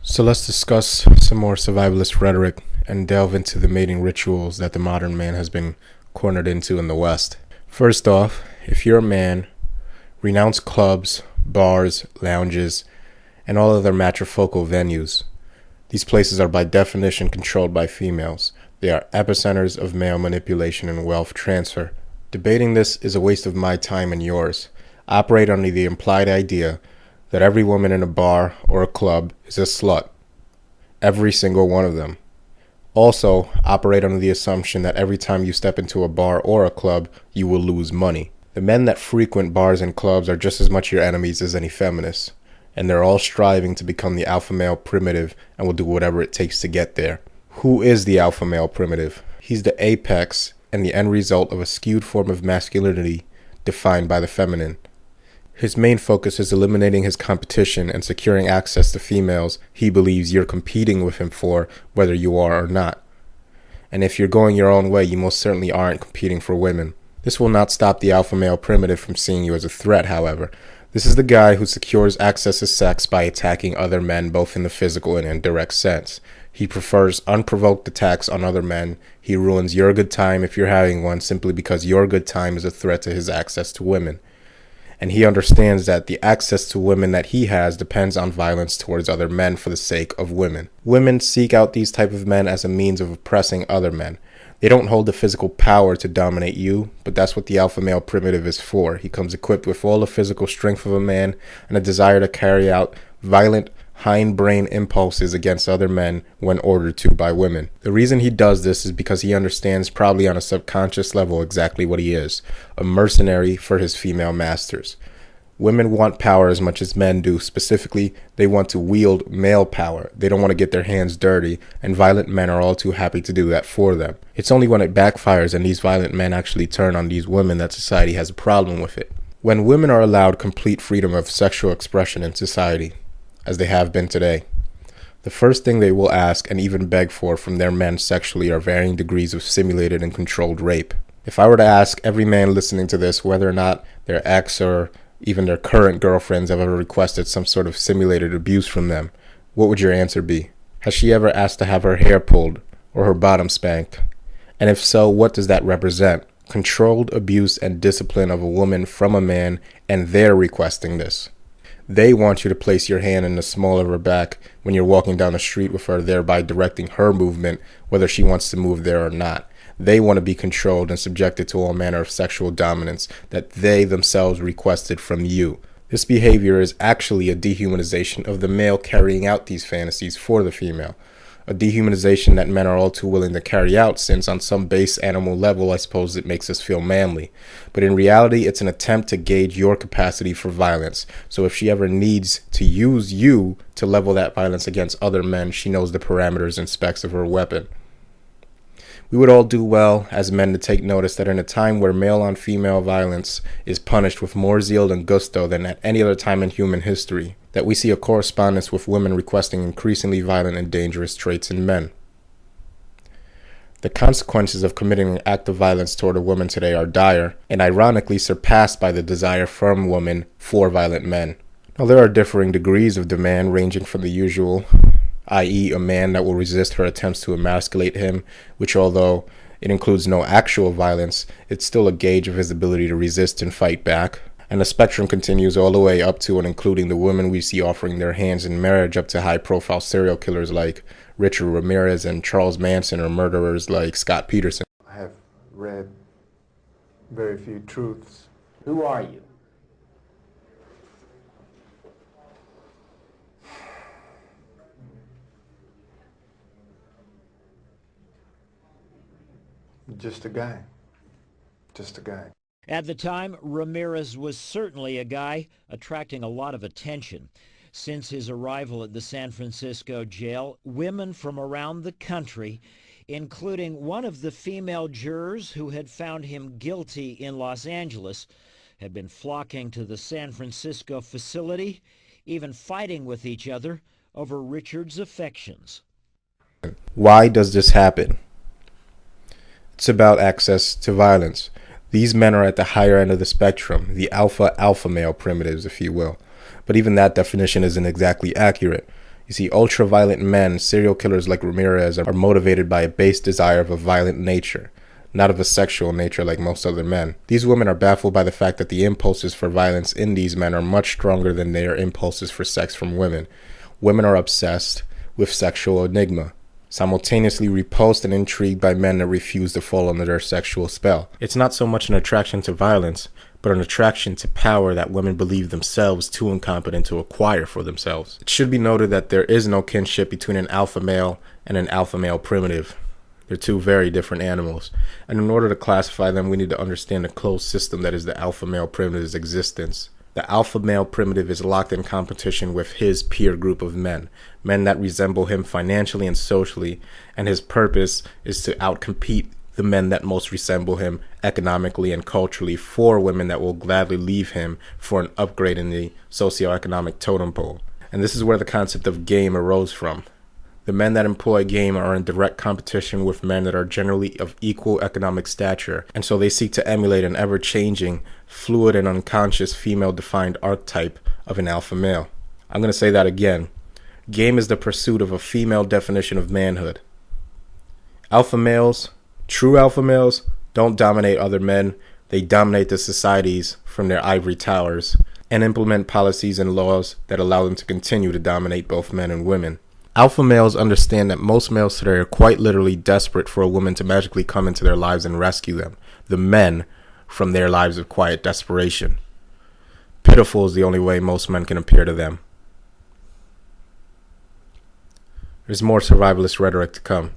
So let's discuss some more survivalist rhetoric and delve into the mating rituals that the modern man has been cornered into in the West. First off, if you're a man, renounce clubs, bars, lounges, and all other matrifocal venues. These places are by definition controlled by females. They are epicenters of male manipulation and wealth transfer. Debating this is a waste of my time and yours. Operate under the implied idea that every woman in a bar or a club is a slut. Every single one of them. Also, operate under the assumption that every time you step into a bar or a club, you will lose money. The men that frequent bars and clubs are just as much your enemies as any feminists, and they're all striving to become the alpha male primitive and will do whatever it takes to get there. Who is the alpha male primitive? He's the apex and the end result of a skewed form of masculinity defined by the feminine. His main focus is eliminating his competition and securing access to females he believes you're competing with him for, whether you are or not. And if you're going your own way, you most certainly aren't competing for women. This will not stop the alpha male primitive from seeing you as a threat, however. This is the guy who secures access to sex by attacking other men both in the physical and indirect sense. He prefers unprovoked attacks on other men. He ruins your good time if you're having one simply because your good time is a threat to his access to women. And he understands that the access to women that he has depends on violence towards other men for the sake of women. Women seek out these type of men as a means of oppressing other men. They don't hold the physical power to dominate you, but that's what the alpha male primitive is for. He comes equipped with all the physical strength of a man and a desire to carry out violent hindbrain impulses against other men when ordered to by women. The reason he does this is because he understands, probably on a subconscious level, exactly what he is: a mercenary for his female masters. Women want power as much as men do. Specifically, they want to wield male power. They don't want to get their hands dirty, and violent men are all too happy to do that for them. It's only when it backfires and these violent men actually turn on these women that society has a problem with it. When women are allowed complete freedom of sexual expression in society, as they have been today, the first thing they will ask and even beg for from their men sexually are varying degrees of simulated and controlled rape. If I were to ask every man listening to this whether or not their ex or even their current girlfriends have ever requested some sort of simulated abuse from them, what would your answer be? Has she ever asked to have her hair pulled or her bottom spanked? And if so, what does that represent? Controlled abuse and discipline of a woman from a man, and they're requesting this. They want you to place your hand in the small of her back when you're walking down the street with her, thereby directing her movement, whether she wants to move there or not. They want to be controlled and subjected to all manner of sexual dominance that they themselves requested from you. This behavior is actually a dehumanization of the male carrying out these fantasies for the female. A dehumanization that men are all too willing to carry out, since on some base animal level, I suppose it makes us feel manly. But in reality, it's an attempt to gauge your capacity for violence. So if she ever needs to use you to level that violence against other men, she knows the parameters and specs of her weapon. We would all do well as men to take notice that in a time where male-on-female violence is punished with more zeal and gusto than at any other time in human history, that we see a correspondence with women requesting increasingly violent and dangerous traits in men. The consequences of committing an act of violence toward a woman today are dire, and ironically surpassed by the desire from women for violent men. Now, there are differing degrees of demand ranging from the usual, i.e. a man that will resist her attempts to emasculate him, which, although it includes no actual violence, it's still a gauge of his ability to resist and fight back. And the spectrum continues all the way up to and including the women we see offering their hands in marriage, up to high-profile serial killers like Richard Ramirez and Charles Manson, or murderers like Scott Peterson. I have read very few truths. Who are you? Just a guy. Just a guy. At the time, Ramirez was certainly a guy attracting a lot of attention. Since his arrival at the San Francisco jail, women from around the country, including one of the female jurors who had found him guilty in Los Angeles, had been flocking to the San Francisco facility, even fighting with each other over Richard's affections. Why does this happen? It's about access to violence. These men are at the higher end of the spectrum, the alpha male primitives, if you will. But even that definition isn't exactly accurate. You You see, ultra-violent men, serial killers like Ramirez, are motivated by a base desire of a violent nature, not of a sexual nature like most other men. These women are baffled by the fact that the impulses for violence in these men are much stronger than their impulses for sex from women. Women are obsessed with sexual enigma, simultaneously repulsed and intrigued by men that refuse to fall under their sexual spell. It's not so much an attraction to violence, but an attraction to power that women believe themselves too incompetent to acquire for themselves. It should be noted that there is no kinship between an alpha male and an alpha male primitive. They're two very different animals, and in order to classify them, we need to understand the closed system that is the alpha male primitive's existence. The alpha male primitive is locked in competition with his peer group of men that resemble him financially and socially, and his purpose is to outcompete the men that most resemble him economically and culturally for women that will gladly leave him for an upgrade in the socioeconomic totem pole. And this is where the concept of game arose from. The men that employ game are in direct competition with men that are generally of equal economic stature, and so they seek to emulate an ever-changing, fluid and unconscious female-defined archetype of an alpha male. I'm going to say that again. Game is the pursuit of a female definition of manhood. Alpha males, true alpha males, don't dominate other men. They dominate the societies from their ivory towers and implement policies and laws that allow them to continue to dominate both men and women. Alpha males understand that most males today are quite literally desperate for a woman to magically come into their lives and rescue them, the men, from their lives of quiet desperation. Pitiful is the only way most men can appear to them. There's more survivalist rhetoric to come.